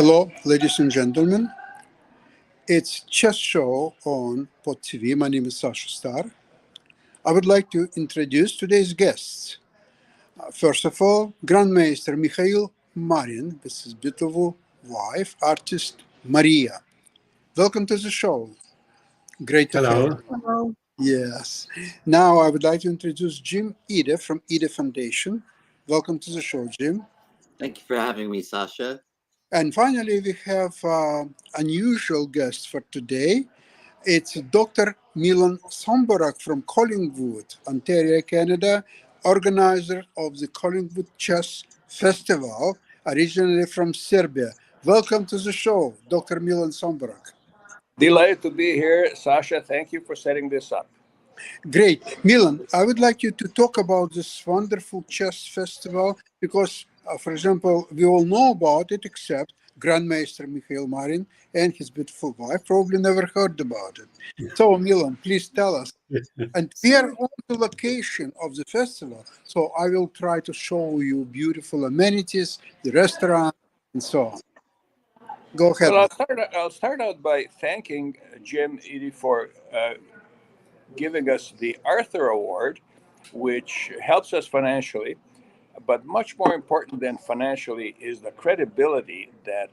Hello, ladies and gentlemen. It's Chess Show on Pod TV. My name is Sasha Star. I would like to introduce today's guests. First of all, Grandmaster Mikhail Marin with his beautiful wife, artist Maria. Welcome to the show. Great to have you. Hello. Hello. Yes. Now I would like to introduce Jim Ide from Ide Foundation. Welcome to the show, Jim. Thank you for having me, Sasha. And finally, we have unusual guest for today. It's Dr. Milan Somborak from Collingwood, Ontario, Canada, organizer of the Collingwood Chess Festival, originally from Serbia. Welcome to the show, Dr. Milan Somborak. Delighted to be here, Sasha. Thank you for setting this up. Great. Milan, I would like you to talk about this wonderful chess festival because, for example, we all know about it except Grandmaster Mikhail Marin and his beautiful wife probably never heard about it. So, Milan, please tell us. And we are on the location of the festival, so I will try to show you beautiful amenities, the restaurant, and so on. Go ahead. Well, I'll start out by thanking Jim Eady for giving us the Arthur Award, which helps us financially. But much more important than financially is the credibility that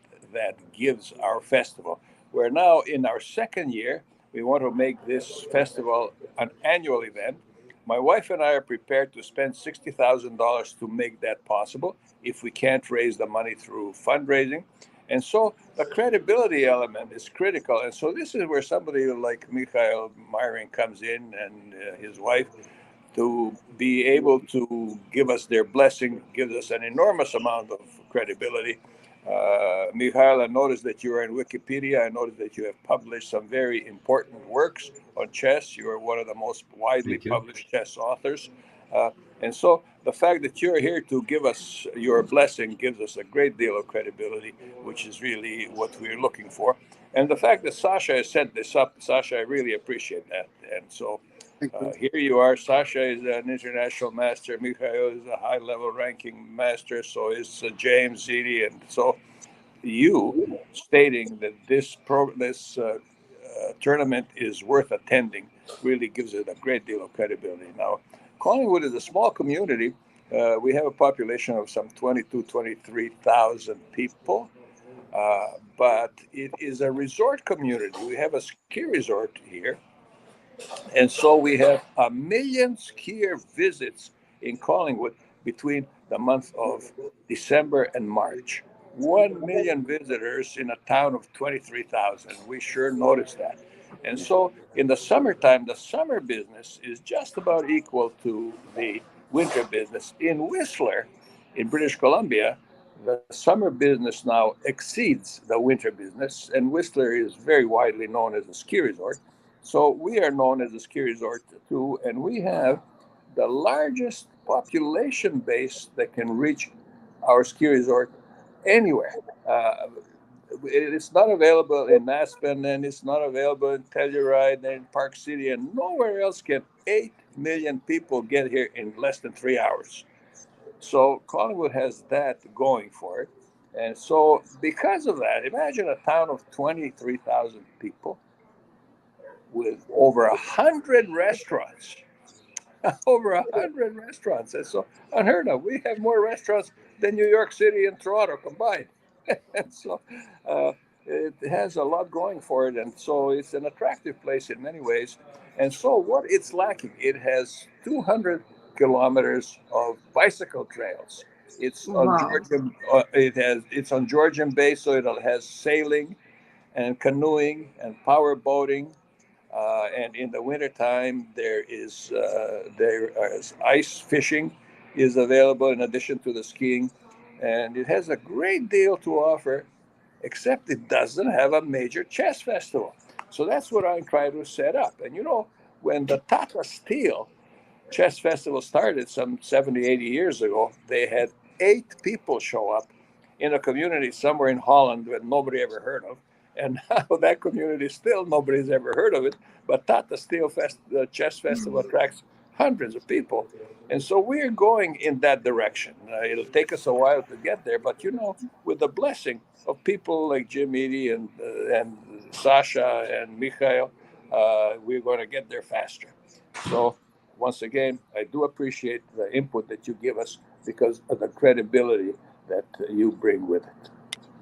gives our festival. We're now in our second year. We want to make this festival an annual event. My wife and I are prepared to spend $60,000 to make that possible if we can't raise the money through fundraising. And so the credibility element is critical. And so this is where somebody like Mikhail Marin comes in and his wife to be able to give us their blessing, gives us an enormous amount of credibility. Mikhail, I noticed that you are in Wikipedia. I noticed that you have published some very important works on chess. You are one of the most widely published chess authors. And so the fact that you're here to give us your blessing gives us a great deal of credibility, which is really what we're looking for. And the fact that Sasha has set this up, Sasha, I really appreciate that. And so here you are. Sasha is an international master. Mikhail is a high-level ranking master. So is James Ziti. And so you stating that this tournament is worth attending really gives it a great deal of credibility. Now, Collingwood is a small community. We have a population of some 23,000 people. But it is a resort community. We have a ski resort here. And so we have 1 million skier visits in Collingwood between the month of December and March. 1 million visitors in a town of 23,000. We sure noticed that. And so in the summertime, the summer business is just about equal to the winter business. In Whistler, in British Columbia, the summer business now exceeds the winter business. And Whistler is very widely known as a ski resort. So we are known as a ski resort too, and we have the largest population base that can reach our ski resort anywhere. It's not available in Aspen, and it's not available in Telluride and Park City, and nowhere else can 8 million people get here in less than 3 hours. So Collingwood has that going for it. And so because of that, imagine a town of 23,000 people with over 100 restaurants. Over 100 restaurants. That's so unheard of. We have more restaurants than New York City and Toronto combined. And so it has a lot going for it. And so it's an attractive place in many ways. And so what it's lacking, it has 200 kilometers of bicycle trails. It's on Georgian. It's on Georgian Bay, so it has sailing and canoeing and power boating. And in the wintertime, there is ice fishing is available in addition to the skiing. And it has a great deal to offer, except it doesn't have a major chess festival. So that's what I'm trying to set up. And you know, when the Tata Steel Chess Festival started some 70, 80 years ago, they had 8 people show up in a community somewhere in Holland that nobody ever heard of. And now that community still nobody's ever heard of it. But Tata Steel Chess Festival attracts hundreds of people. And so we're going in that direction. It'll take us a while to get there, but with the blessing of people like Jim Eady and Sasha and Mikhail, we're going to get there faster. So once again, I do appreciate the input that you give us because of the credibility that you bring with it.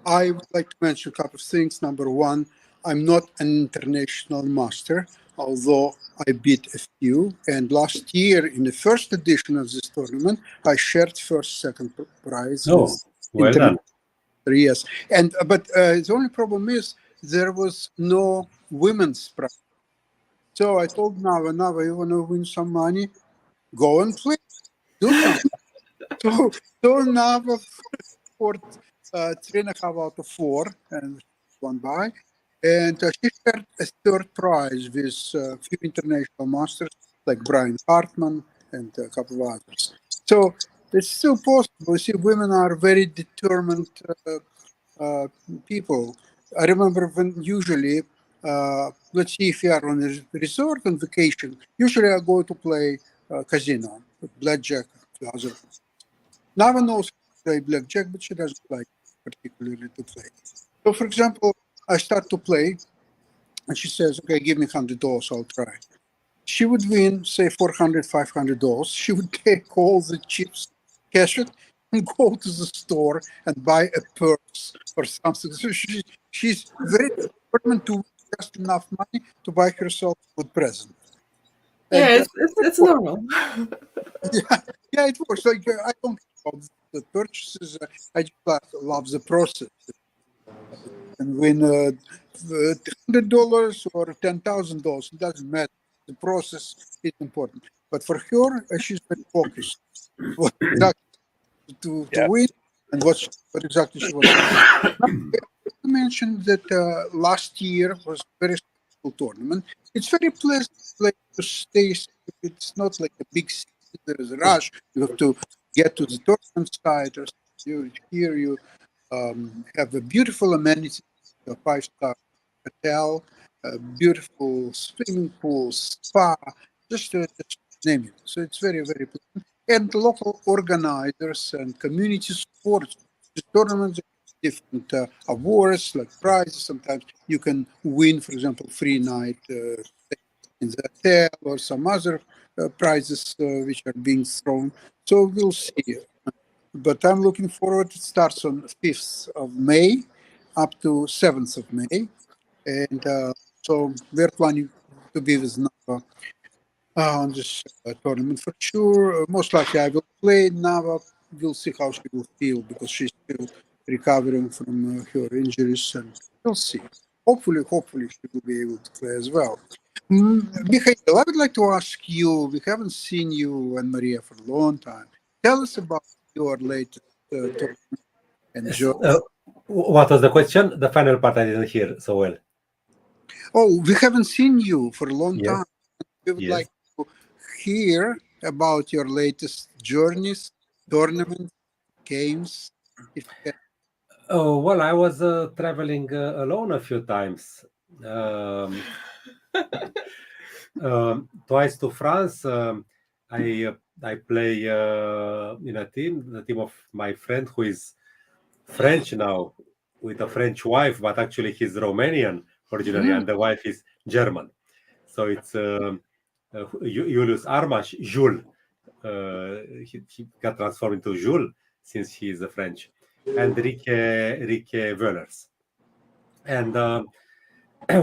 I would like to mention a couple of things. Number one, I'm not an international master, although I beat a few. And last year, in the first edition of this tournament, I shared first, second prize with Well done. Yes, and but the only problem is there was no women's prize. So I told Nava, you want to win some money? Go and play, do something. so Nava scored 3.5 out of 4 and won by. And she shared a third prize with a few international masters like Brian Hartman and a couple of others. So it's still possible. You see, women are very determined people. I remember when usually, let's see if you are on a resort on vacation, usually I go to play casino, blackjack, other. Nava knows how to play blackjack, but she doesn't like particularly to play. So, for example, I start to play, and she says, okay, give me $100, I'll try. She would win, say, $400, $500. She would take all the chips, cash it, and go to the store and buy a purse or something. So she's very determined to just enough money to buy herself a good present. Yeah, it's normal. Yeah, it works. Like I don't care about the purchases. I just love the process. And win $100 or $10,000, it doesn't matter. The process is important. But for her, she's very focused. What exactly to win and what exactly she wants. You mentioned that last year was a very successful tournament. It's very pleasant place to stay. It's not like a big city. There is a rush. You have to get to the tournament site. Or you have a beautiful amenity, a 5-star hotel, a beautiful swimming pool, spa, just name it. So it's very, very pleasant. And local organizers and community support the tournaments, different awards like prizes. Sometimes you can win, for example, free night in the hotel or some other prizes which are being thrown. So we'll see. But I'm looking forward. It starts on 5th of May up to 7th of May. And so we're planning to be with Nava on this tournament for sure. Most likely I will play Nava. We'll see how she will feel because she's still recovering from her injuries, and we'll see. Hopefully she will be able to play as well. Mikhail, I would like to ask you, we haven't seen you and Maria for a long time. Tell us about your latest tournament and job. What was the question? The final part I didn't hear so well. Oh, we haven't seen you for a long Yes. time. We would Yes. like to hear about your latest journeys, tournaments, games. If you can. Oh, well, I was traveling alone a few times. Twice to France. I play in a team, the team of my friend who is French now, with a French wife, but actually he's Romanian originally, and the wife is German. So it's Julius Armash, Jules. He got transformed into Jules since he is a French, and Rike Wöllers. And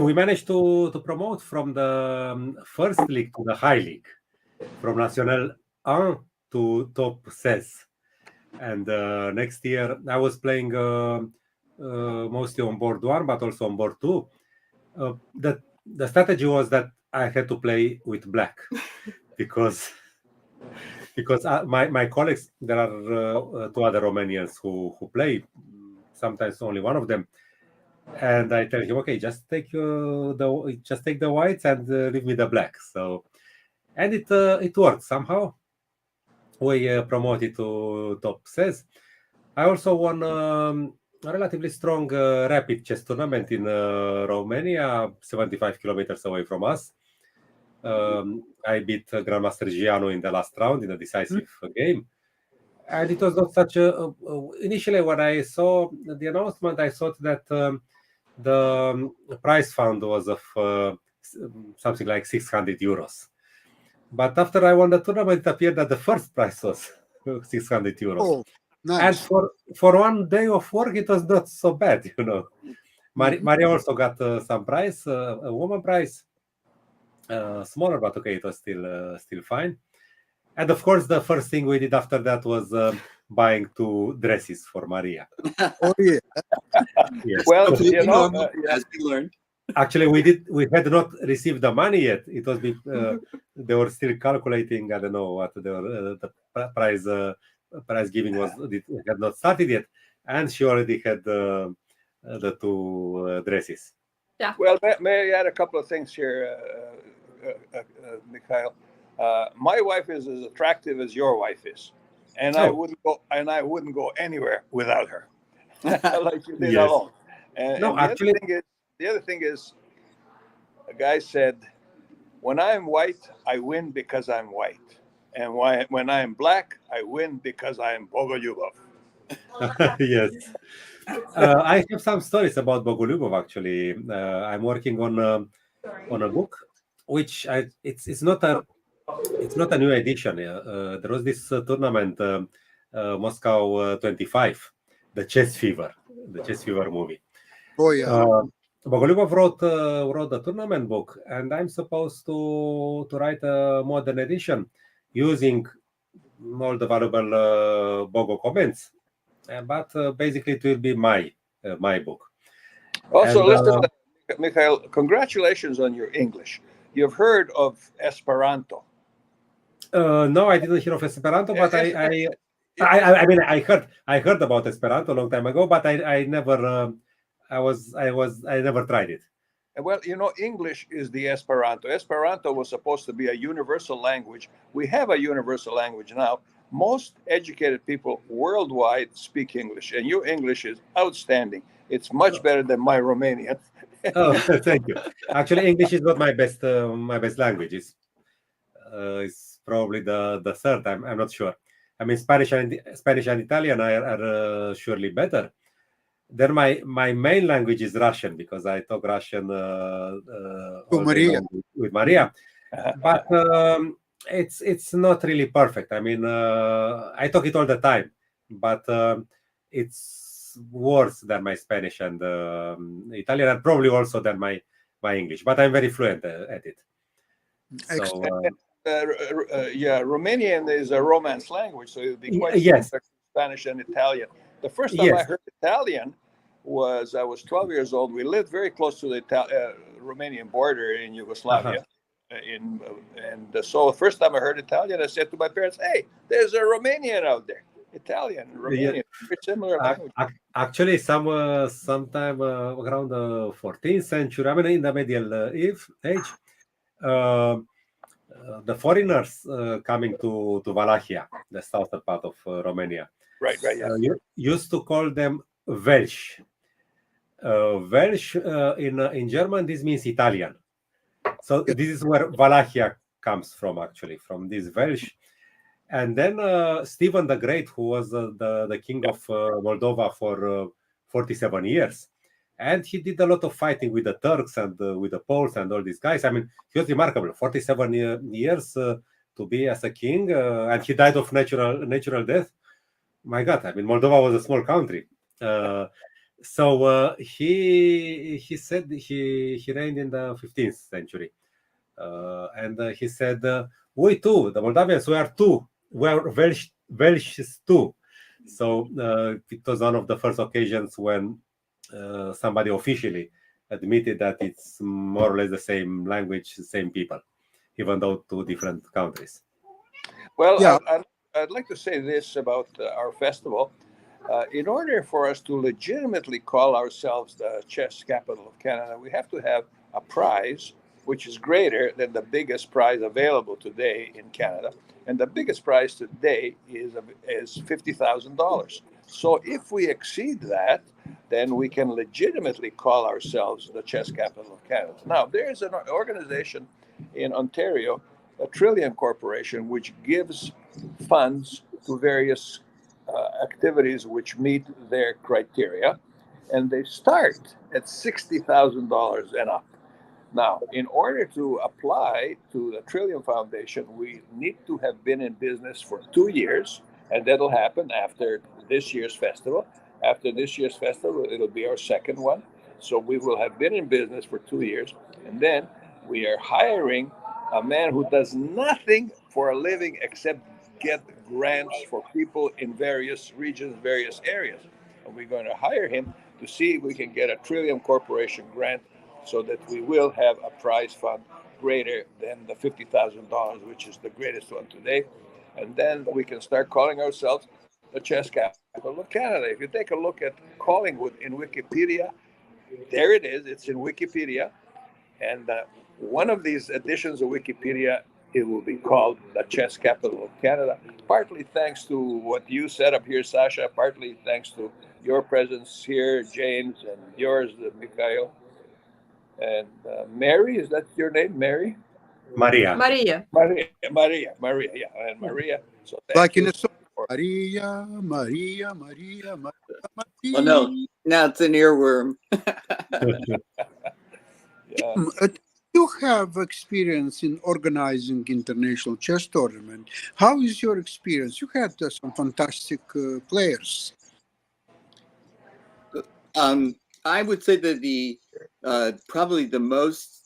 we managed to promote from the first league to the high league, from National 1 to Top 16. And next year I was playing mostly on board 1, but also on board 2. The strategy was that I had to play with black because my colleagues, there are 2 other Romanians who play, sometimes only one of them. And I tell him, okay, just take the whites and leave me the black. So, and it worked somehow. We promoted to Top 16. I also won a relatively strong rapid chess tournament in Romania, 75 kilometers away from us. I beat Grandmaster Giano in the last round in a decisive game. And it was not such initially when I saw the announcement, I thought that the prize fund was of something like 600 euros. But after I won the tournament, it appeared that the first prize was 600 euros. Oh, And nice. for one day of work, it was not so bad, you know. Maria also got some prize, a woman prize, smaller, but okay, it was still fine. And of course, the first thing we did after that was buying 2 dresses for Maria. Oh, yeah. Yes. Well, Completely you know, normal, as we learned. Actually, we had not received the money yet. It was they were still calculating. I don't know what the prize giving was. It had not started yet, and she already had the 2 dresses. well, may I add a couple of things here, Mikhail? My wife is as attractive as your wife is, and I wouldn't go anywhere without her, like you did Yes. alone. And, No, and actually, the other thing is, a guy said, "When I'm white, I win because I'm white, and when I'm black, I win because I'm Bogolyubov." yes. I have some stories about Bogolyubov. Actually, I'm working on a book, which it's not a new edition. There was this tournament, Moscow 25, the Chess Fever movie. Oh, yeah. Bogolyubov wrote the tournament book, and I'm supposed to write a modern edition using all the valuable Bogo comments. But basically, it will be my book. Also, And, listen, Mikhail, congratulations on your English. You've heard of Esperanto. No, I didn't hear of Esperanto, but I mean, I heard about Esperanto a long time ago, but I never I never tried it. Well, you know, English is the Esperanto. Esperanto was supposed to be a universal language. We have a universal language now. Most educated people worldwide speak English, and your English is outstanding. It's much better than my Romanian. Oh, thank you. Actually, English is not my best language. It's probably the third. I'm not sure. I mean, Spanish and Italian are surely better. Then my main language is Russian because I talk Russian all day long with Maria. But it's not really perfect. I mean, I talk it all the time, but it's worse than my Spanish and Italian, and probably also than my English. But I'm very fluent at it. So, yeah, Romanian is a Romance language, so it would be quite yes. similar to Spanish and Italian. The first time I heard Italian was I was 12 years old. We lived very close to the Romanian border in Yugoslavia. So the first time I heard Italian, I said to my parents, "Hey, there's a Romanian out there." Italian and Romanian, very similar language. Actually, sometime around the 14th century, I mean, in the medieval age, the foreigners coming to Wallachia, the southern part of Romania, right, yeah. Used to call them Welsh. Welsh in German, this means Italian. So this is where Wallachia comes from, actually, from this Welsh. And then Stephen the Great, who was the king of Moldova for 47 years, and he did a lot of fighting with the Turks and with the Poles and all these guys. I mean, he was remarkable. 47 years to be as a king, and he died of natural death. My God, I mean, Moldova was a small country. So he said he reigned in the 15th century, and he said, "We too, the Moldavians, we are Welsh too." So it was one of the first occasions when somebody officially admitted that it's more or less the same language, same people, even though 2 different countries. Well, yeah. I'd like to say this about our festival. In order for us to legitimately call ourselves the chess capital of Canada, we have to have a prize which is greater than the biggest prize available today in Canada. And the biggest prize today is $50,000. So if we exceed that, then we can legitimately call ourselves the chess capital of Canada. Now, there is an organization in Ontario a Trillium Corporation, which gives funds to various activities which meet their criteria, and they start at $60,000 and up. Now, in order to apply to the Trillium Foundation, we need to have been in business for 2 years, and that'll happen after this year's festival. After this year's festival, it'll be our second one. So we will have been in business for 2 years, and then we are hiring a man who does nothing for a living except get grants for people in various regions, various areas. And we're going to hire him to see if we can get a Trillium Corporation grant so that we will have a prize fund greater than the $50,000, which is the greatest one today. And then we can start calling ourselves the chess capital of Canada. If you take a look at Collingwood in Wikipedia, there it is. It's in Wikipedia. And one of these editions of Wikipedia, it will be called the chess capital of Canada, partly thanks to what you set up here, Sasha, partly thanks to your presence here, James, and yours, Mikhail. And Mary, is that your name, Mary? Maria. Maria. Maria, yeah, and Maria. So Like in a song, Maria, Maria, Maria, Maria. Well, no, now it's an earworm. Yeah. You have experience in organizing international chess tournament. How is your experience? You had some fantastic players. I would say that the probably the most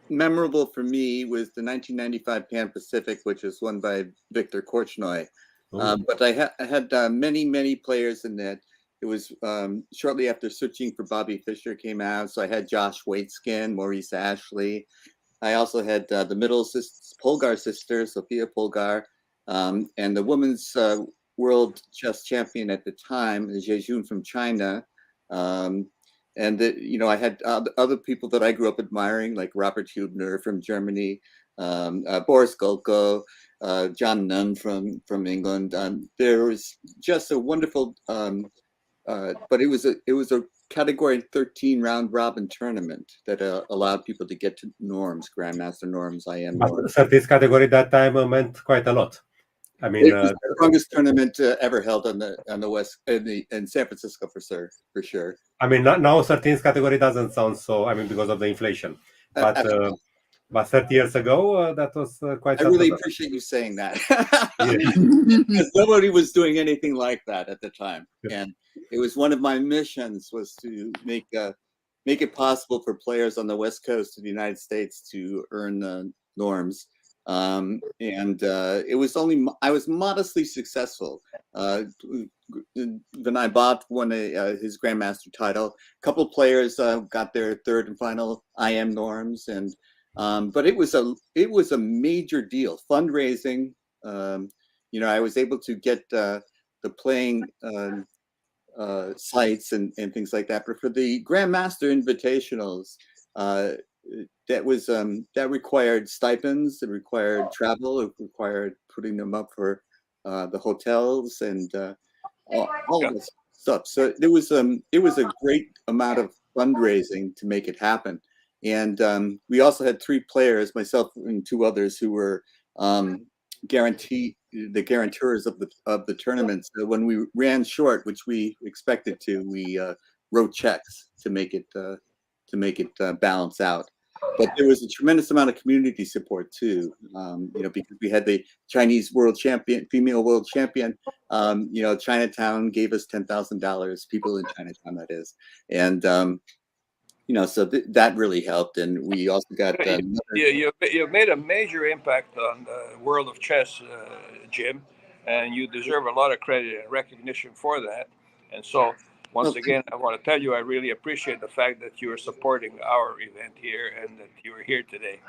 memorable for me was the 1995 Pan Pacific, which was won by Victor Korchnoi. But I had many players in that. It was shortly after Searching for Bobby Fischer came out, so I had Josh Waitzkin, Maurice Ashley. I also had the middle Polgar sister, Sophia Polgar, and the women's world chess champion at the time, Jie Jun from China. And I had other people that I grew up admiring, like Robert Hubner from Germany, Boris Golko, John Nunn from England. There was just a wonderful, but it was a category 13 round robin tournament that allowed people to get to norms, Grandmaster norms, IM norms. So this category that time meant quite a lot. I mean, it was the strongest tournament ever held on the West in San Francisco for sure. I mean, now 13th category doesn't sound so. I mean, because of the inflation, but 30 years ago, that was quite. I really appreciate you saying that. Because nobody was doing anything like that at the time, and it was one of my missions was to make it possible for players on the West Coast of the United States to earn norms. And it was I was modestly successful. Vinay won his Grandmaster title. A couple players got their third and final IM norms, and but it was a major deal. Fundraising, I was able to get the playing sites and things like that. But for the Grandmaster Invitationals, that required stipends, it required travel, it required putting them up for the hotels and all of this stuff. So it was a great amount of fundraising to make it happen. And we also had 3 players, myself and 2 others, who were guarantors of the tournament. So when we ran short, which we expected to, we wrote checks to make it balance out. But there was a tremendous amount of community support too, because we had the Chinese world champion, female world champion. Chinatown gave us $10,000. People in Chinatown, that is, and so that really helped. And we also got. You've made a major impact on the world of chess, Jim, and you deserve a lot of credit and recognition for that. And so, once again, I want to tell you, I really appreciate the fact that you are supporting our event here and that you are here today.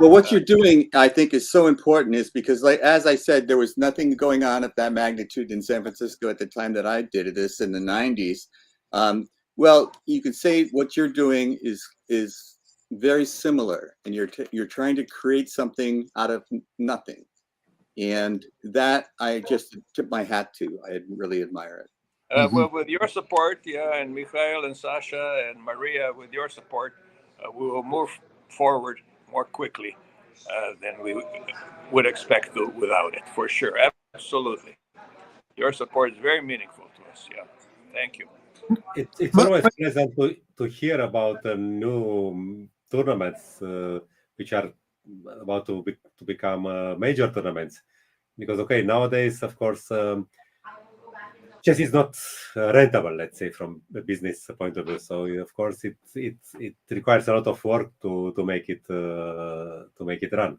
Well, what you're doing, I think, is so important, is because, as I said, there was nothing going on of that magnitude in San Francisco at the time that I did this in the 90s. Well, you could say what you're doing is very similar, and you're trying to create something out of nothing, and that I just tip my hat to. I really admire it. Well, with your support, and Mikhail and Sasha and Maria, with your support, we will move forward more quickly than we would expect to without it, for sure. Absolutely. Your support is very meaningful to us. Yeah. Thank you. It's But, always pleasant to hear about new tournaments which are about to become major tournaments. Because okay, nowadays, of course, chess is not rentable, let's say, from a business point of view. So of course, it requires a lot of work to make it run.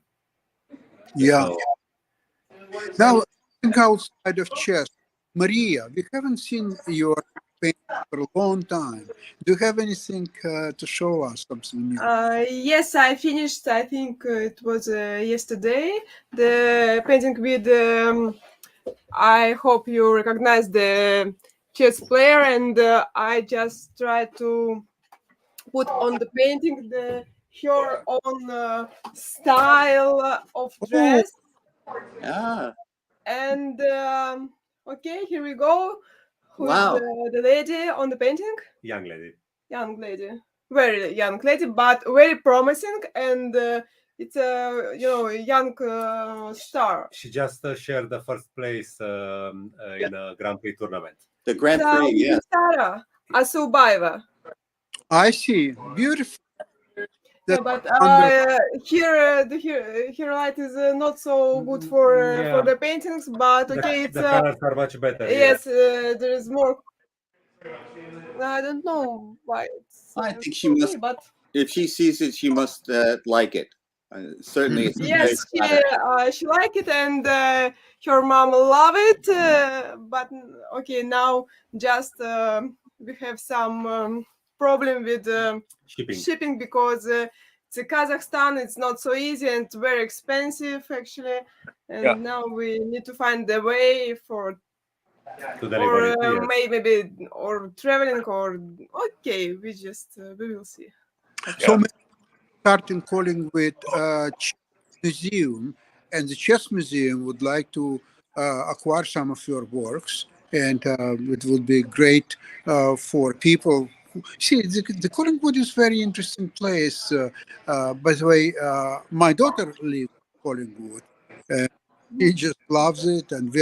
yeah. So, Now, think outside of chess. Maria, we haven't seen your painting for a long time. Do you have anything to show us, something new? Yes, I finished. I think it was yesterday. The painting with. I hope you recognize the chess player, and I just try to put on the painting her own style of Oh, dress. Ah, And okay, here we go. Who is wow. the lady on the painting? young lady. Young lady, very young lady, but very promising, and it's a young star. She just shared the first place in a Grand Prix tournament. The Grand It's, Prix, yes. Sara Asubaeva. I see. Beautiful. Yeah, That's but wonderful. here light is not so good for Yeah. the paintings. But okay, it's The colors are much better. yes, there is more. I don't know why it's I think she okay, must, but if she sees it, she must like it. Certainly, it's a very yes, flattering. she like it, and her mom love it. But okay, now just we have some problem with Shipping. shipping because the Kazakhstan it's not so easy and very expensive actually, and Yeah. now we need to find the way for To deliver or it. Yes. maybe or traveling or okay, we just we will see. So maybe starting calling with Chess Museum, and the Chess Museum would like to acquire some of your works, and it would be great for people. See, the Collingwood is very interesting place. By the way, my daughter lives in Collingwood. She just loves it, and we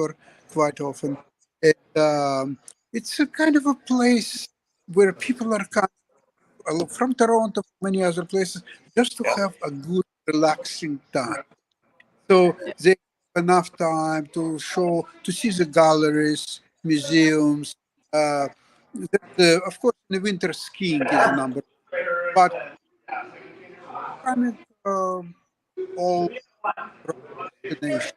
are quite often. And, it's a kind of a place where people are coming from Toronto, many other places, just to have a good, relaxing time. So they have enough time to see the galleries, museums. Of course, in the winter, skiing is a number, but I mean, all destinations.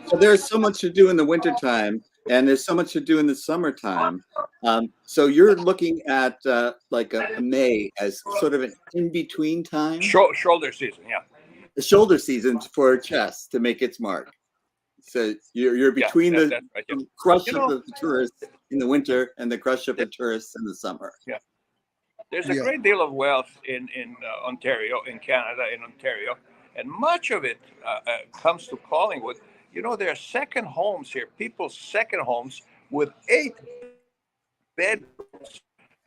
So there's so much to do in the wintertime, and there's so much to do in the summertime. So you're looking at like a May as sort of an in-between time, Shoulder season, yeah. the shoulder season for chess to make its mark. So you're between Yeah, the that's right, yeah. crush You of know- the tourists in the winter and the crush of the tourists in the summer. There's a Yeah. great deal of wealth in Ontario, in Canada, in Ontario, and much of it comes to Collingwood. You know, there are second homes here, people's second homes with 8 bedrooms.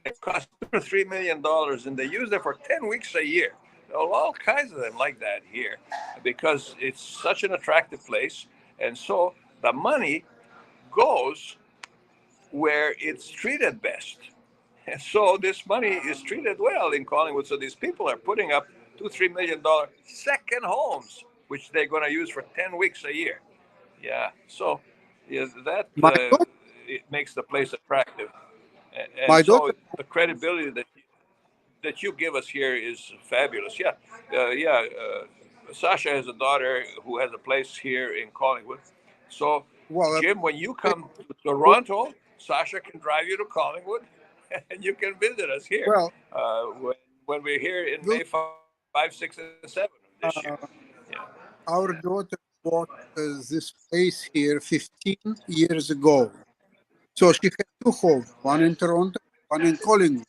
It cost $2 or $3 million, and they use them for 10 weeks a year. There are all kinds of them like that here because it's such an attractive place, and so the money goes where it's treated best. And so this money is treated well in Collingwood. So these people are putting up $2-3 million second homes, which they're going to use for 10 weeks a year. Yeah. So yeah, that My daughter, it makes the place attractive. And my so daughter, the credibility that you give us here is fabulous. Yeah. Sasha has a daughter who has a place here in Collingwood. So well, Jim, when you come to Toronto, Sasha can drive you to Collingwood, and you can visit us here well, when we're here in we'll, May 5, 6, and 7 of this year. Yeah. our daughter bought this place here 15 years ago. So she had two homes, one in Toronto, one in Collingwood.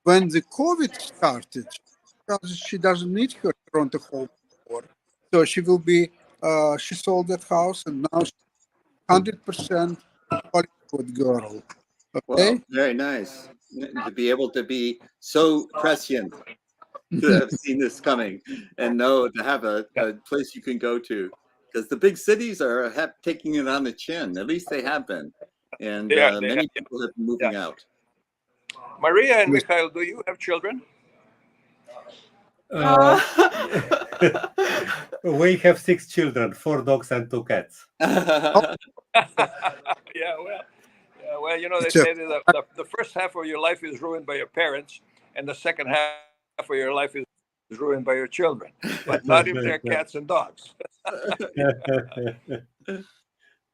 When the COVID started, she doesn't need her Toronto home anymore. So she will be, she sold that house and now she's 100% Hollywood girl. Wow, Okay? very nice. to be able to be so prescient to have seen this coming and know to have a place you can go to, because the big cities are taking it on the chin. At least they have been, and many people have been moving out. Maria and Mikhail, do you have children? We have 6 children, 4 dogs and 2 cats. Well, you know, they say that the first half of your life is ruined by your parents, and the second half of your life is ruined by your children. But not if they're cats and dogs.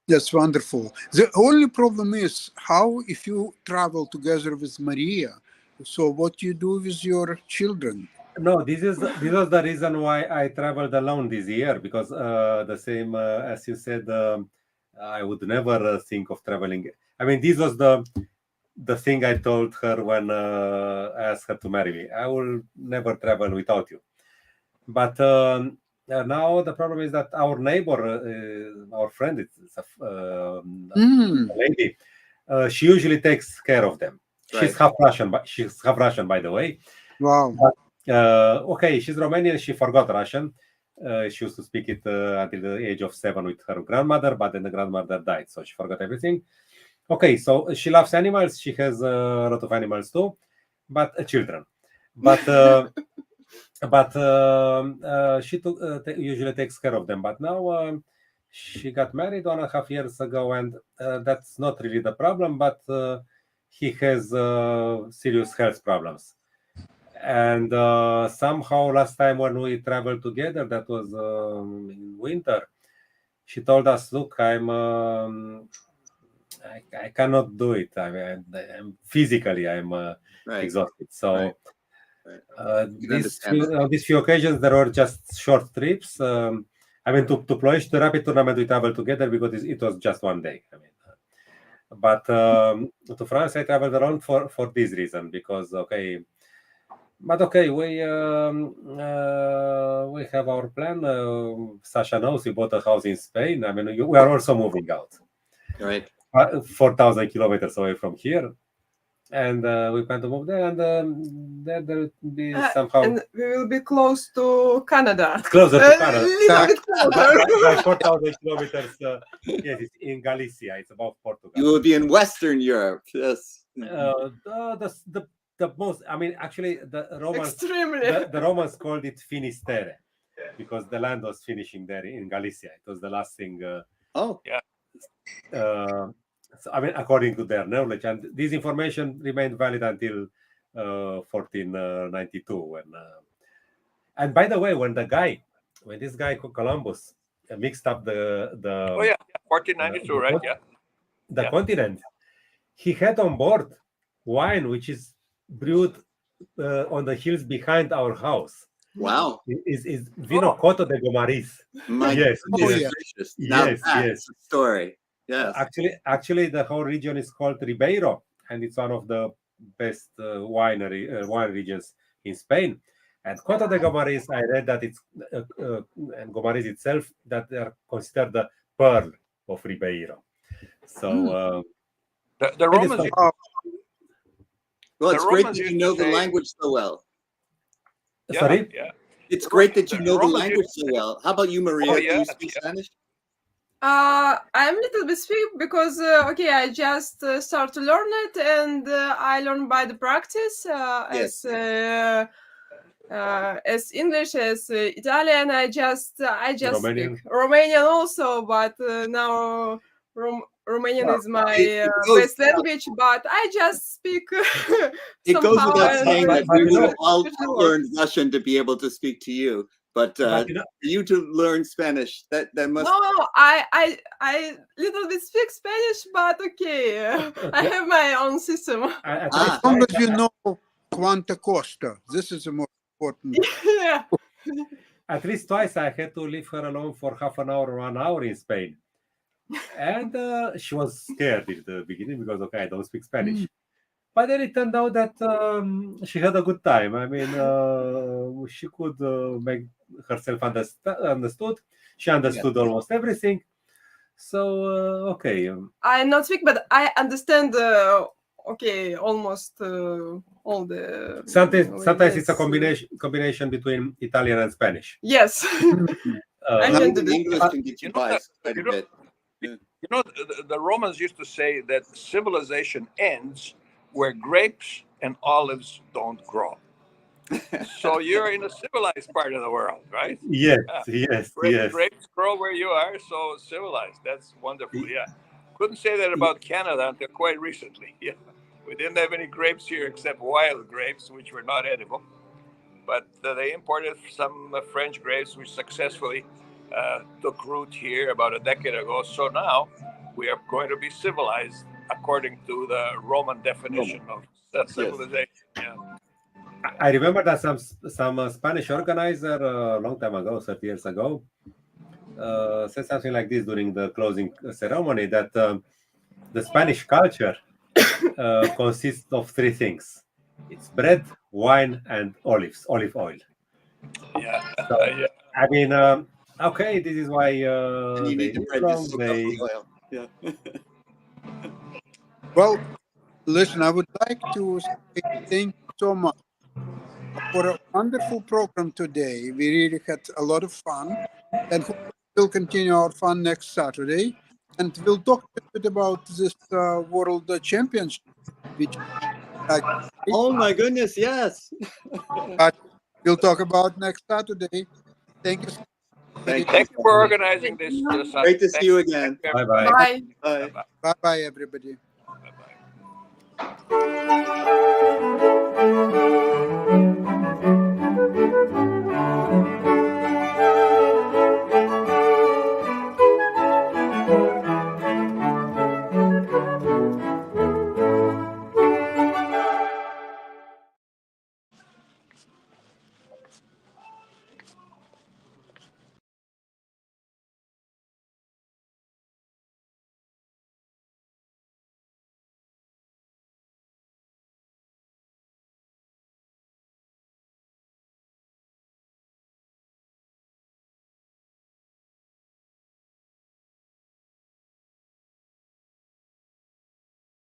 That's wonderful. The only problem is how if you travel together with Maria. So what you do with your children? No, this was the reason why I traveled alone this year, because the same as you said, I would never think of traveling. I mean, this was the thing I told her when I asked her to marry me. I will never travel without you. But now the problem is that our neighbor, our friend, it's a lady. She usually takes care of them. Right. She's half Russian, by the way. Wow. Okay, she's Romanian. She forgot Russian. She used to speak it until the age of 7 with her grandmother, but then the grandmother died, so she forgot everything. Okay, so she loves animals. She has a lot of animals too, but children. But she usually takes care of them. But now she got married 1.5 years ago, and that's not really the problem. But he has serious health problems. And somehow last time when we traveled together, that was in winter, she told us, "Look, I cannot do it. I'm physically exhausted." So these few occasions there were just short trips. I mean, to Ploiești, the rapid tournament, we traveled together because it was just one day. I mean, but to France I traveled around for this reason, because we have our plan. Sasha knows we bought a house in Spain. I mean, we are also moving out. Right. 4,000 kilometers away from here, and we plan to move there, and there will be somehow. And we will be close to Canada. Closer to Canada. Little bit closer. 4,000 kilometers. Yes, it's in Galicia. It's above Portugal. You will be in Western Europe. Yes. The most, I mean, actually, the Romans, Extremely. the Romans called it Finisterre, because the land was finishing there in Galicia. It was the last thing. So, I mean, according to their knowledge, and this information remained valid until 1492. When, and by the way, when this guy Columbus mixed up the 1492, right? The continent, he had on board wine which is brewed on the hills behind our house. Wow. Is Vino Coto de Gomariz. Yes. Yes. Yes. Story. Yes. Actually, the whole region is called Ribeiro, and it's one of the best wine regions in Spain. And Coto de Gomariz, I read that it's and Gomariz itself, that they are considered the pearl of Ribeiro. So the Romans. Well, it's great that you know the language so well. Sorry? Yeah. It's great that you know the language so well. How about you, Maria? Do you speak Spanish? I'm a little bit speak because I just start to learn it, and I learn by the practice as English, as Italian. I just Romanian. speak Romanian also, but now Romanian is my best language, but I just speak. It goes without saying that we would have all learned Russian to be able to speak to you. But for you to learn Spanish, that must. No, I little bit speak Spanish, but I have my own system. As long as you know Quanta Costa, this is the most important. Yeah. At least twice I had to leave her alone for half an hour, 1 hour in Spain. And she was scared in the beginning because, I don't speak Spanish. But then it turned out that she had a good time. I mean, she could make herself understood. She understood almost everything. So, I not speak, but I understand okay, almost all the. Sometimes it's a languages. combination between Italian and Spanish. Yes. I Now can do even this. English can get you by quite a bit. You know, the Romans used to say that civilization ends where grapes and olives don't grow. So you're in a civilized part of the world, right? Yes, Yeah. yes, yes. Grapes grow where you are, so civilized. That's wonderful. Yeah. Couldn't say that about Canada until quite recently. Yeah. We didn't have any grapes here except wild grapes, which were not edible. But they imported some French grapes, which successfully took root here about a decade ago. So now we are going to be civilized according to the Roman definition of civilization. Yeah. I remember that some Spanish organizer a long time ago, 30 years ago, said something like this during the closing ceremony, that the Spanish culture consists of three things: it's bread, wine, and olive oil. Yeah. So, Yeah. I mean, okay, this is why And you they need the eat bread to wrong, soak up the oil. Yeah. Well, listen, I would like to say thank you so much for a wonderful program today. We really had a lot of fun, and we'll continue our fun next Saturday. And we'll talk a bit about this World Championship, which Oh my goodness, yes. we'll talk about next Saturday. Thank you. Thank Thank you for organizing this. Great to see you again. Bye bye. Bye. Bye. Bye-bye, everybody. Bye-bye.